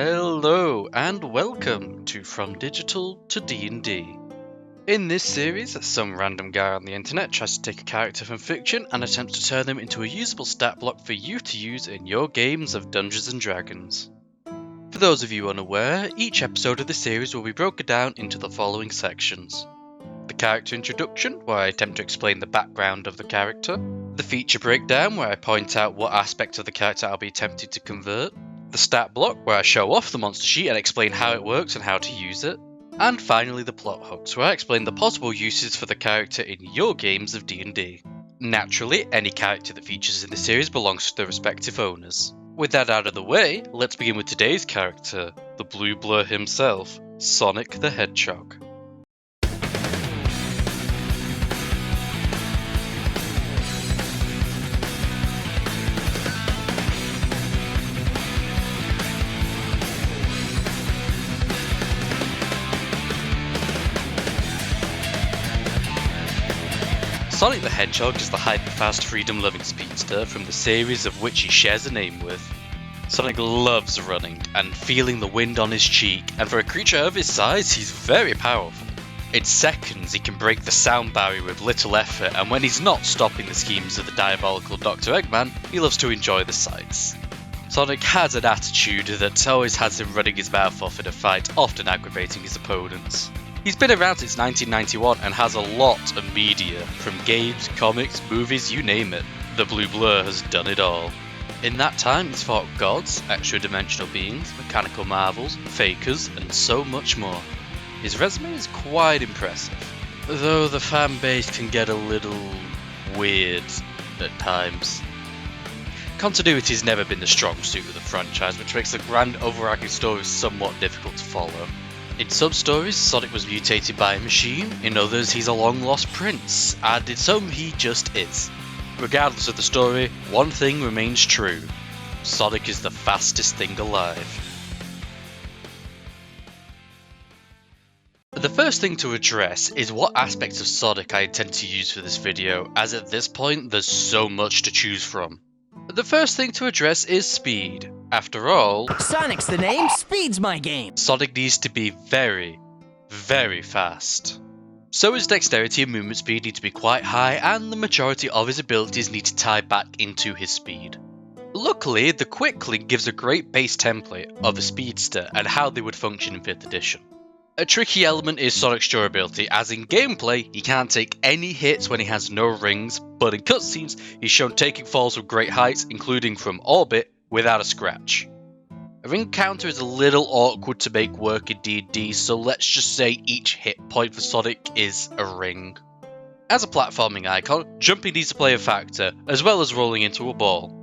Hello and welcome to From Digital to D&D. In this series, some random guy on the internet tries to take a character from fiction and attempts to turn them into a usable stat block for you to use in your games of Dungeons & Dragons. For those of you unaware, each episode of the series will be broken down into the following sections. The character introduction, where I attempt to explain the background of the character. The feature breakdown, where I point out what aspects of the character I'll be attempting to convert. The stat block, where I show off the monster sheet and explain how it works and how to use it. And finally the plot hooks, where I explain the possible uses for the character in your games of D&D. Naturally, any character that features in the series belongs to their respective owners. With that out of the way, let's begin with today's character, the Blue Blur himself, Sonic the Hedgehog. Sonic the Hedgehog is the hyper-fast, freedom-loving speedster from the series of which he shares a name with. Sonic loves running and feeling the wind on his cheek, and for a creature of his size, he's very powerful. In seconds, he can break the sound barrier with little effort, and when he's not stopping the schemes of the diabolical Dr. Eggman, he loves to enjoy the sights. Sonic has an attitude that always has him running his mouth off in a fight, often aggravating his opponents. He's been around since 1991 and has a lot of media, from games, comics, movies, you name it. The Blue Blur has done it all. In that time, he's fought gods, extra-dimensional beings, mechanical marvels, fakers, and so much more. His resume is quite impressive, though the fan base can get a little weird at times. Continuity has never been the strong suit of the franchise, which makes the grand overarching story somewhat difficult to follow. In some stories, Sonic was mutated by a machine, in others he's a long-lost prince, and in some he just is. Regardless of the story, one thing remains true. Sonic is the fastest thing alive. The first thing to address is what aspects of Sonic I intend to use for this video, as at this point there's so much to choose from. The first thing to address is speed. After all, Sonic's the name, speed's my game. Sonic needs to be very, very fast. So his dexterity and movement speed need to be quite high, and the majority of his abilities need to tie back into his speed. Luckily, the Quick Link gives a great base template of a speedster and how they would function in 5th edition. A tricky element is Sonic's durability, as in gameplay, he can't take any hits when he has no rings, but in cutscenes, he's shown taking falls from great heights, including from orbit, without a scratch. A ring counter is a little awkward to make work in D&D, so let's just say each hit point for Sonic is a ring. As a platforming icon, jumping needs to play a factor, as well as rolling into a ball.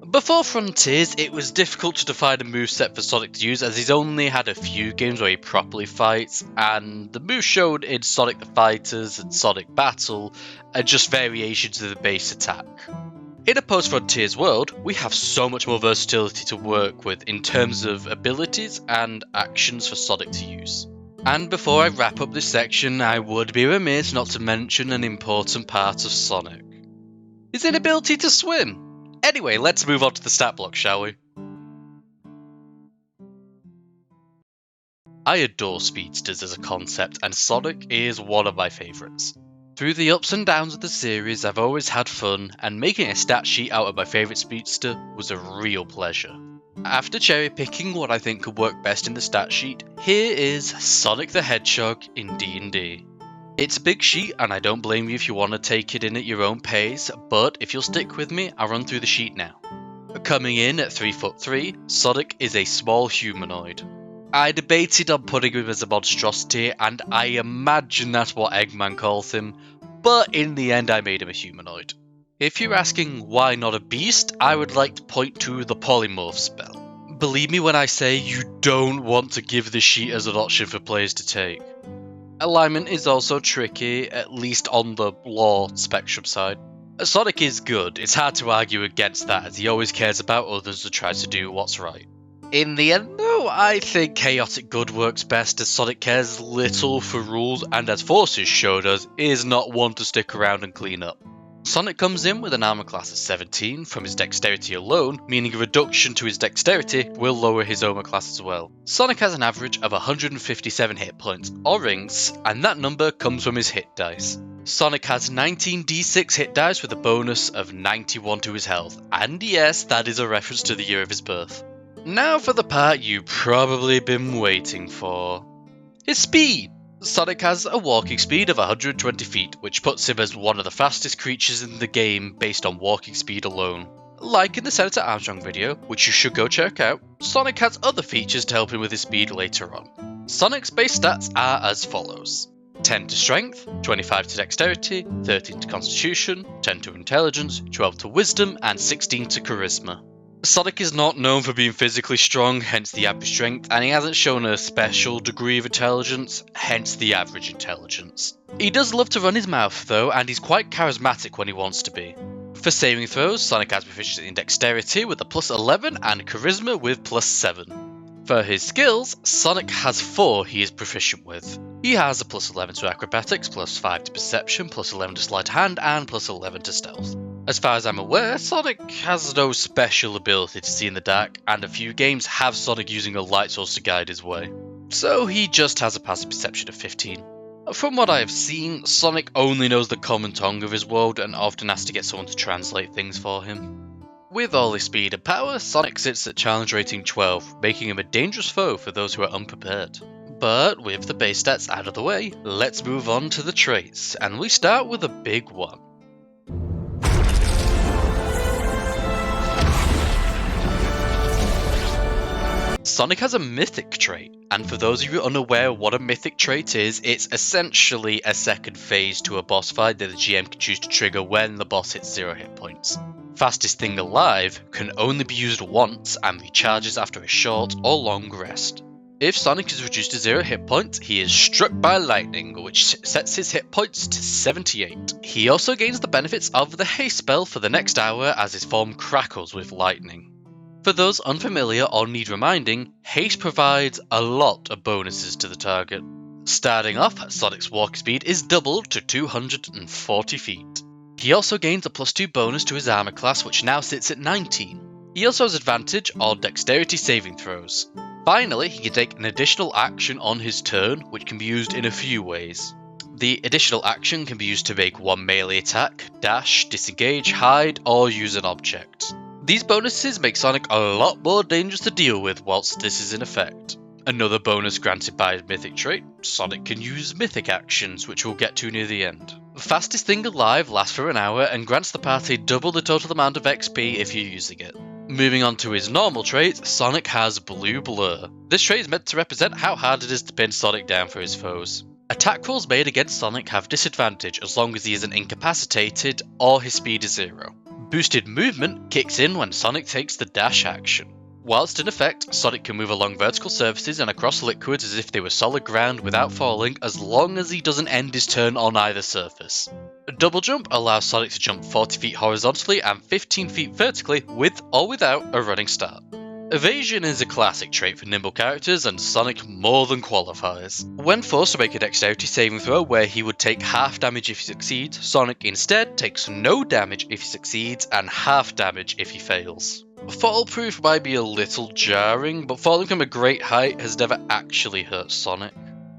Before Frontiers, it was difficult to define a moveset for Sonic to use, as he's only had a few games where he properly fights, and the moves shown in Sonic the Fighters and Sonic Battle are just variations of the base attack. In a post-Frontiers world, we have so much more versatility to work with in terms of abilities and actions for Sonic to use. And before I wrap up this section, I would be remiss not to mention an important part of Sonic. His inability to swim. Anyway, let's move on to the stat block, shall we? I adore speedsters as a concept, and Sonic is one of my favourites. Through the ups and downs of the series, I've always had fun, and making a stat sheet out of my favourite speedster was a real pleasure. After cherry picking what I think could work best in the stat sheet, here is Sonic the Hedgehog in D&D. It's a big sheet, and I don't blame you if you want to take it in at your own pace, but if you'll stick with me, I'll run through the sheet now. Coming in at 3'3", Sonic is a small humanoid. I debated on putting him as a monstrosity, and I imagine that's what Eggman calls him, but in the end I made him a humanoid. If you're asking why not a beast, I would like to point to the polymorph spell. Believe me when I say you don't want to give this sheet as an option for players to take. Alignment is also tricky, at least on the lore spectrum side. Sonic is good, it's hard to argue against that as he always cares about others and tries to do what's right. In the end though, I think chaotic good works best as Sonic cares little for rules and as Forces showed us, is not one to stick around and clean up. Sonic comes in with an armor class of 17 from his dexterity alone, meaning a reduction to his dexterity will lower his armor class as well. Sonic has an average of 157 hit points or rings, and that number comes from his hit dice. Sonic has 19 d6 hit dice with a bonus of 91 to his health, and yes, that is a reference to the year of his birth. Now for the part you've probably been waiting for. His speed! Sonic has a walking speed of 120 feet, which puts him as one of the fastest creatures in the game based on walking speed alone. Like in the Senator Armstrong video, which you should go check out, Sonic has other features to help him with his speed later on. Sonic's base stats are as follows: 10 to Strength, 25 to Dexterity, 13 to Constitution, 10 to Intelligence, 12 to Wisdom, and 16 to Charisma. Sonic is not known for being physically strong, hence the average strength, and he hasn't shown a special degree of intelligence, hence the average intelligence. He does love to run his mouth though, and he's quite charismatic when he wants to be. For saving throws, Sonic has proficiency in Dexterity with a plus 11 and Charisma with plus 7. For his skills, Sonic has 4 he is proficient with. He has a plus 11 to Acrobatics, plus 5 to Perception, plus 11 to Sleight of Hand, and plus 11 to Stealth. As far as I'm aware, Sonic has no special ability to see in the dark, and a few games have Sonic using a light source to guide his way. So he just has a passive perception of 15. From what I have seen, Sonic only knows the common tongue of his world and often has to get someone to translate things for him. With all his speed and power, Sonic sits at challenge rating 12, making him a dangerous foe for those who are unprepared. But with the base stats out of the way, let's move on to the traits, and we start with a big one. Sonic has a mythic trait, and for those of you unaware what a mythic trait is, it's essentially a second phase to a boss fight that the GM can choose to trigger when the boss hits 0 hit points. Fastest thing alive can only be used once and recharges after a short or long rest. If Sonic is reduced to 0 hit points, he is struck by lightning, which sets his hit points to 78. He also gains the benefits of the haste spell for the next hour as his form crackles with lightning. For those unfamiliar or need reminding, haste provides a lot of bonuses to the target. Starting off, Sonic's walk speed is doubled to 240 feet. He also gains a plus 2 bonus to his armor class, which now sits at 19. He also has advantage on dexterity saving throws. Finally, he can take an additional action on his turn, which can be used in a few ways. The additional action can be used to make one melee attack, dash, disengage, hide, or use an object. These bonuses make Sonic a lot more dangerous to deal with whilst this is in effect. Another bonus granted by his mythic trait, Sonic can use mythic actions, which we'll get to near the end. Fastest thing alive lasts for an hour and grants the party double the total amount of XP if you're using it. Moving on to his normal trait, Sonic has Blue Blur. This trait is meant to represent how hard it is to pin Sonic down for his foes. Attack rolls made against Sonic have disadvantage as long as he isn't incapacitated or his speed is 0. Boosted movement kicks in when Sonic takes the dash action. Whilst in effect, Sonic can move along vertical surfaces and across liquids as if they were solid ground without falling, as long as he doesn't end his turn on either surface. A double jump allows Sonic to jump 40 feet horizontally and 15 feet vertically with or without a running start. Evasion is a classic trait for nimble characters, and Sonic more than qualifies. When forced to make a dexterity saving throw where he would take half damage if he succeeds, Sonic instead takes no damage if he succeeds and half damage if he fails. Fall proof might be a little jarring, but falling from a great height has never actually hurt Sonic.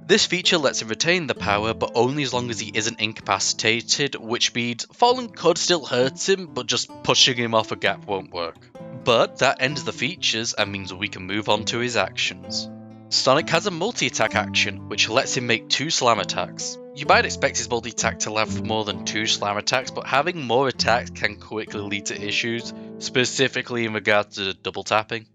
This feature lets him retain the power, but only as long as he isn't incapacitated, which means falling could still hurt him, but just pushing him off a gap won't work. But that ends the features and means we can move on to his actions. Sonic has a multi-attack action, which lets him make 2 slam attacks. You might expect his multi-attack to have more than 2 slam attacks, but having more attacks can quickly lead to issues, specifically in regard to double tapping.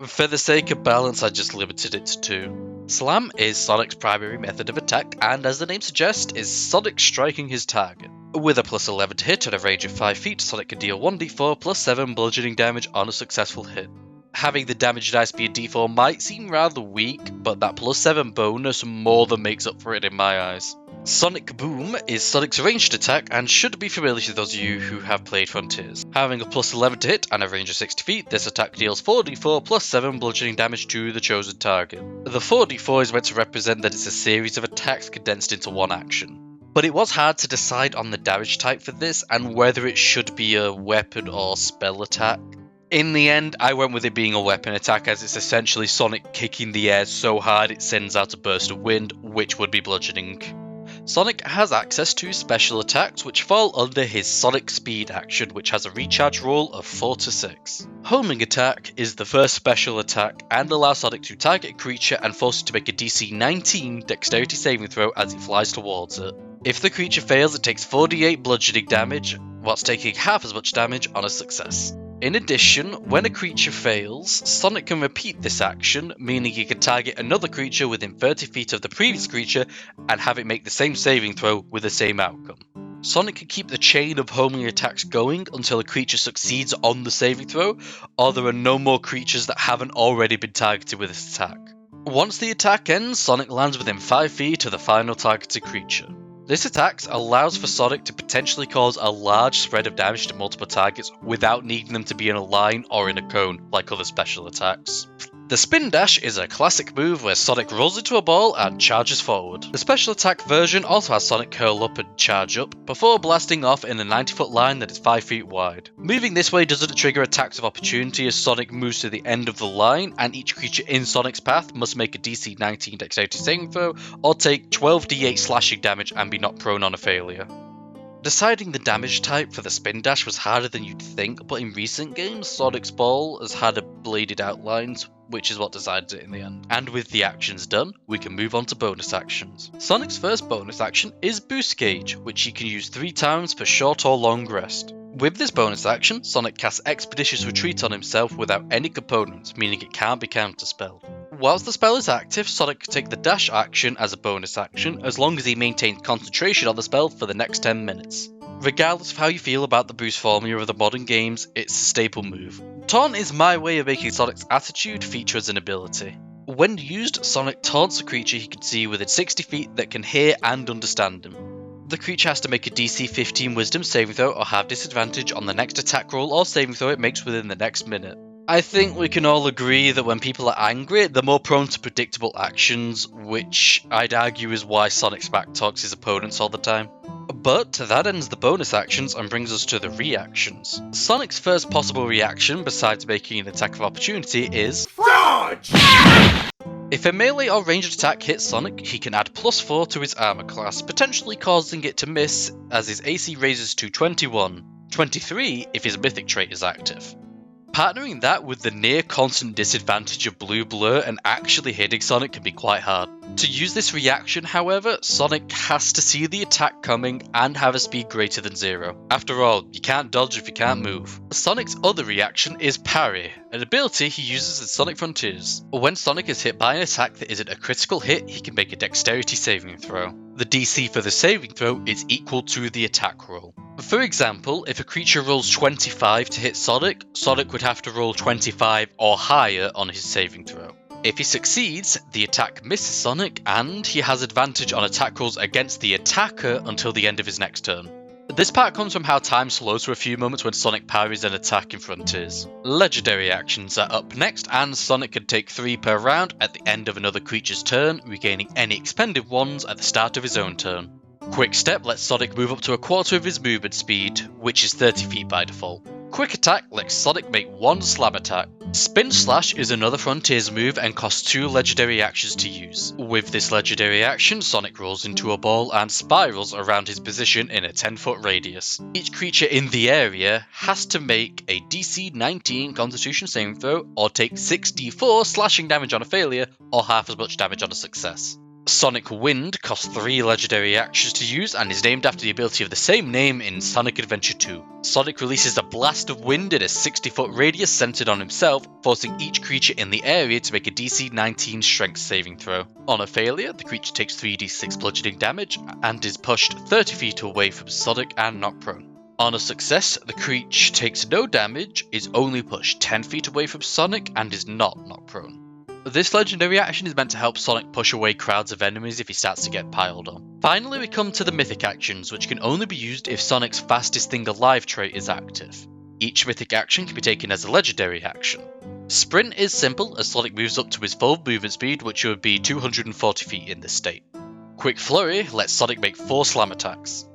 For the sake of balance, I just limited it to 2. Slam is Sonic's primary method of attack, and as the name suggests, is Sonic striking his target. With a plus 11 to hit at a range of 5 feet, Sonic can deal 1d4 plus 7 bludgeoning damage on a successful hit. Having the damage dice be a d4 might seem rather weak, but that plus 7 bonus more than makes up for it in my eyes. Sonic Boom is Sonic's ranged attack and should be familiar to those of you who have played Frontiers. Having a plus 11 to hit and a range of 60 feet, this attack deals 4d4 plus 7 bludgeoning damage to the chosen target. The 4d4 is meant to represent that it's a series of attacks condensed into one action. But it was hard to decide on the damage type for this and whether it should be a weapon or spell attack. In the end, I went with it being a weapon attack, as it's essentially Sonic kicking the air so hard it sends out a burst of wind, which would be bludgeoning. Sonic has access to special attacks which fall under his Sonic Speed action, which has a recharge roll of 4 to 6. Homing attack is the first special attack and allows Sonic to target a creature and force it to make a DC 19 dexterity saving throw as it flies towards it. If the creature fails, it takes 4d8 bludgeoning damage, whilst taking half as much damage on a success. In addition, when a creature fails, Sonic can repeat this action, meaning he can target another creature within 30 feet of the previous creature and have it make the same saving throw with the same outcome. Sonic can keep the chain of homing attacks going until a creature succeeds on the saving throw, or there are no more creatures that haven't already been targeted with this attack. Once the attack ends, Sonic lands within 5 feet of the final targeted creature. This attack allows for Sonic to potentially cause a large spread of damage to multiple targets without needing them to be in a line or in a cone like other special attacks. The Spin Dash is a classic move where Sonic rolls into a ball and charges forward. The special attack version also has Sonic curl up and charge up, before blasting off in a 90-foot line that is 5 feet wide. Moving this way doesn't trigger attacks of opportunity as Sonic moves to the end of the line, and each creature in Sonic's path must make a DC 19 dexterity saving throw, or take 12d8 slashing damage and be knocked prone on a failure. Deciding the damage type for the Spin Dash was harder than you'd think, but in recent games, Sonic's ball has had a bladed outlines, which is what decided it in the end. And with the actions done, we can move on to bonus actions. Sonic's first bonus action is Boost Gauge, which he can use 3 times for short or long rest. With this bonus action, Sonic casts Expeditious Retreat on himself without any components, meaning it can't be counterspelled. Whilst the spell is active, Sonic can take the dash action as a bonus action, as long as he maintains concentration on the spell for the next 10 minutes. Regardless of how you feel about the boost formula of the modern games, it's a staple move. Taunt is my way of making Sonic's attitude feature as an ability. When used, Sonic taunts a creature he can see within 60 feet that can hear and understand him. The creature has to make a DC 15 Wisdom saving throw or have disadvantage on the next attack roll or saving throw it makes within the next minute. I think we can all agree that when people are angry, they're more prone to predictable actions, which I'd argue is why Sonic smack talks his opponents all the time. But that ends the bonus actions and brings us to the reactions. Sonic's first possible reaction, besides making an attack of opportunity, is Dodge! If a melee or ranged attack hits Sonic, he can add +4 to his armor class, potentially causing it to miss as his AC raises to 21, 23 if his mythic trait is active. Partnering that with the near constant disadvantage of Blue Blur and actually hitting Sonic can be quite hard. To use this reaction, however, Sonic has to see the attack coming and have a speed greater than 0. After all, you can't dodge if you can't move. Sonic's other reaction is Parry, an ability he uses in Sonic Frontiers. When Sonic is hit by an attack that isn't a critical hit, he can make a dexterity saving throw. The DC for the saving throw is equal to the attack roll. For example, if a creature rolls 25 to hit Sonic, Sonic would have to roll 25 or higher on his saving throw. If he succeeds, the attack misses Sonic and he has advantage on attack rolls against the attacker until the end of his next turn. This part comes from how time slows for a few moments when Sonic parries an attack in Frontiers. Legendary actions are up next, and Sonic can take 3 per round at the end of another creature's turn, regaining any expended ones at the start of his own turn. Quick Step lets Sonic move up to a quarter of his movement speed, which is 30 feet by default. Quick Attack lets Sonic make 1 slam attack. Spin Slash is another Frontiers move and costs 2 legendary actions to use. With this legendary action, Sonic rolls into a ball and spirals around his position in a 10-foot radius. Each creature in the area has to make a DC 19 Constitution saving throw or take 6d4 slashing damage on a failure or half as much damage on a success. Sonic Wind costs 3 legendary actions to use and is named after the ability of the same name in Sonic Adventure 2. Sonic releases a blast of wind in a 60-foot radius centered on himself, forcing each creature in the area to make a DC 19 Strength saving throw. On a failure, the creature takes 3d6 bludgeoning damage and is pushed 30 feet away from Sonic and knocked prone. On a success, the creature takes no damage, is only pushed 10 feet away from Sonic, and is not knocked prone. This legendary action is meant to help Sonic push away crowds of enemies if he starts to get piled on. Finally, we come to the mythic actions, which can only be used if Sonic's fastest thing alive trait is active. Each mythic action can be taken as a legendary action. Sprint is simple, as Sonic moves up to his full movement speed, which would be 240 feet in this state. Quick Flurry lets Sonic make 4 slam attacks.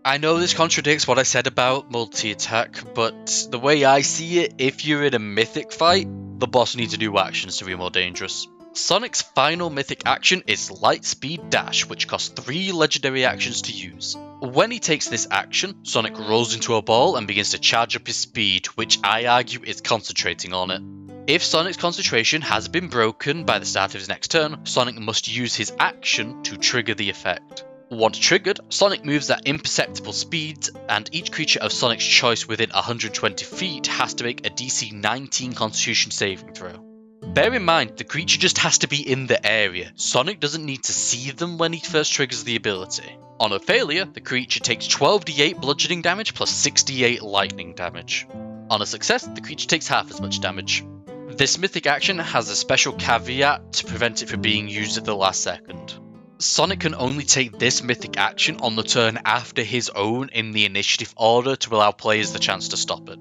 I know this contradicts what I said about multi-attack, but the way I see it, if you're in a mythic fight, the boss needs to do actions to be more dangerous. Sonic's final mythic action is Light Speed Dash, which costs 3 legendary actions to use. When he takes this action, Sonic rolls into a ball and begins to charge up his speed, which I argue is concentrating on it. If Sonic's concentration has been broken by the start of his next turn, Sonic must use his action to trigger the effect. Once triggered, Sonic moves at imperceptible speeds, and each creature of Sonic's choice within 120 feet has to make a DC 19 Constitution saving throw. Bear in mind, the creature just has to be in the area. Sonic doesn't need to see them when he first triggers the ability. On a failure, the creature takes 12d8 bludgeoning damage plus 68 lightning damage. On a success, the creature takes half as much damage. This mythic action has a special caveat to prevent it from being used at the last second. Sonic can only take this mythic action on the turn after his own in the initiative order to allow players the chance to stop it.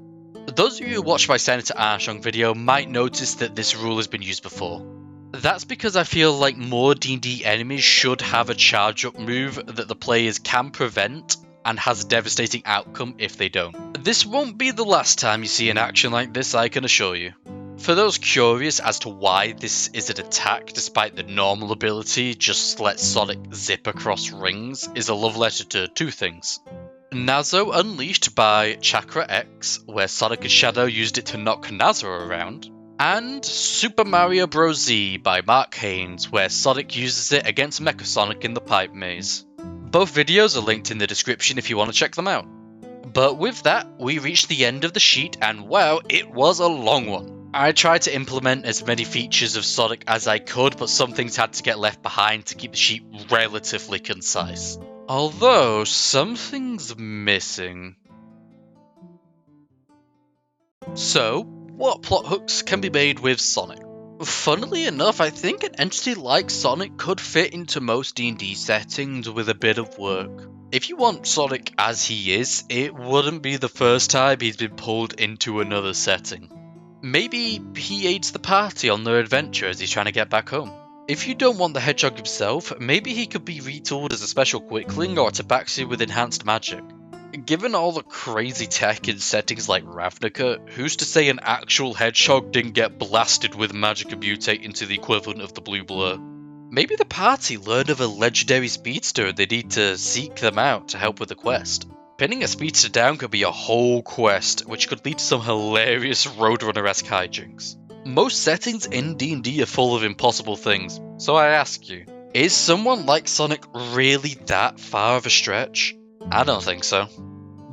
Those of you who watched my Senator Armstrong video might notice that this rule has been used before. That's because I feel like more D&D enemies should have a charge up move that the players can prevent and has a devastating outcome if they don't. This won't be the last time you see an action like this, I can assure you. For those curious as to why this is an attack despite the normal ability just lets Sonic zip across rings is a love letter to 2 things. Nazo Unleashed by Chakra X, where Sonic and Shadow used it to knock Nazo around, and Super Mario Bros. Z by Mark Haynes, where Sonic uses it against Mecha Sonic in the Pipe Maze. Both videos are linked in the description if you want to check them out. But with that, we reached the end of the sheet, and wow, it was a long one. I tried to implement as many features of Sonic as I could, but some things had to get left behind to keep the sheet relatively concise. Although, something's missing. So, what plot hooks can be made with Sonic? Funnily enough, I think an entity like Sonic could fit into most D&D settings with a bit of work. If you want Sonic as he is, it wouldn't be the first time he's been pulled into another setting. Maybe he aids the party on their adventure as he's trying to get back home. If you don't want the Hedgehog himself, maybe he could be retooled as a special Quickling or a Tabaxi with enhanced magic. Given all the crazy tech in settings like Ravnica, who's to say an actual Hedgehog didn't get blasted with magic and mutate into the equivalent of the Blue Blur? Maybe the party learned of a legendary speedster and they need to seek them out to help with the quest. Pinning a speedster down could be a whole quest, which could lead to some hilarious Roadrunner-esque hijinks. Most settings in D&D are full of impossible things, so I ask you, is someone like Sonic really that far of a stretch? I don't think so.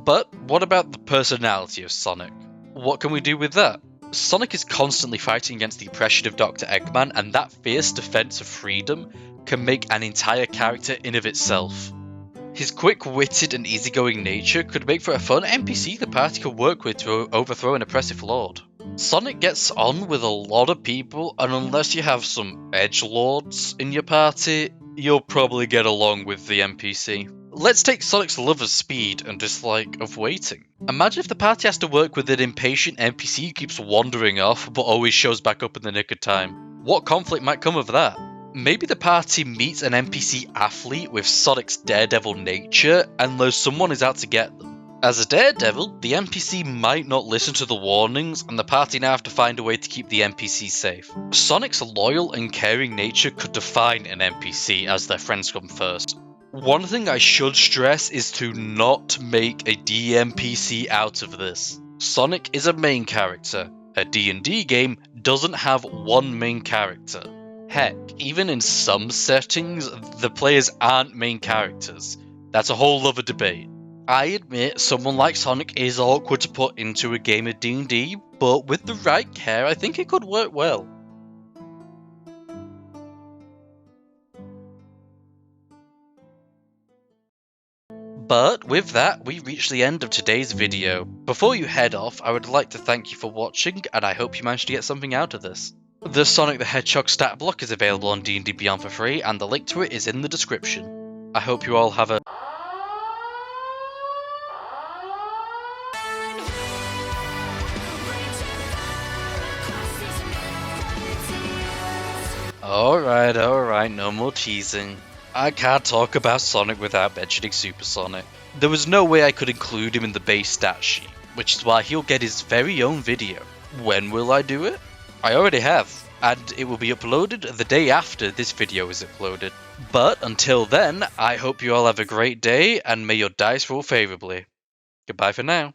But what about the personality of Sonic? What can we do with that? Sonic is constantly fighting against the oppression of Dr. Eggman, and that fierce defense of freedom can make an entire character in of itself. His quick-witted and easygoing nature could make for a fun NPC the party could work with to overthrow an oppressive lord. Sonic gets on with a lot of people, and unless you have some edgelords in your party, you'll probably get along with the NPC. Let's take Sonic's love of speed and dislike of waiting. Imagine if the party has to work with an impatient NPC who keeps wandering off but always shows back up in the nick of time. What conflict might come of that? Maybe the party meets an NPC athlete with Sonic's daredevil nature and knows someone is out to get them. As a daredevil, the NPC might not listen to the warnings and the party now have to find a way to keep the NPC safe. Sonic's loyal and caring nature could define an NPC as their friends come first. One thing I should stress is to not make a DMPC out of this. Sonic is a main character. A D&D game doesn't have one main character. Heck, even in some settings, the players aren't main characters. That's a whole other debate. I admit someone like Sonic is awkward to put into a game of D&D, but with the right care, I think it could work well. But with that, we reach the end of today's video. Before you head off, I would like to thank you for watching, and I hope you managed to get something out of this. The Sonic the Hedgehog stat block is available on D&D Beyond for free, and the link to it is in the description. I hope you all have a... Alright, no more teasing. I can't talk about Sonic without mentioning Super Sonic. There was no way I could include him in the base stat sheet, which is why he'll get his very own video. When will I do it? I already have, and it will be uploaded the day after this video is uploaded. But until then, I hope you all have a great day, and may your dice roll favourably. Goodbye for now.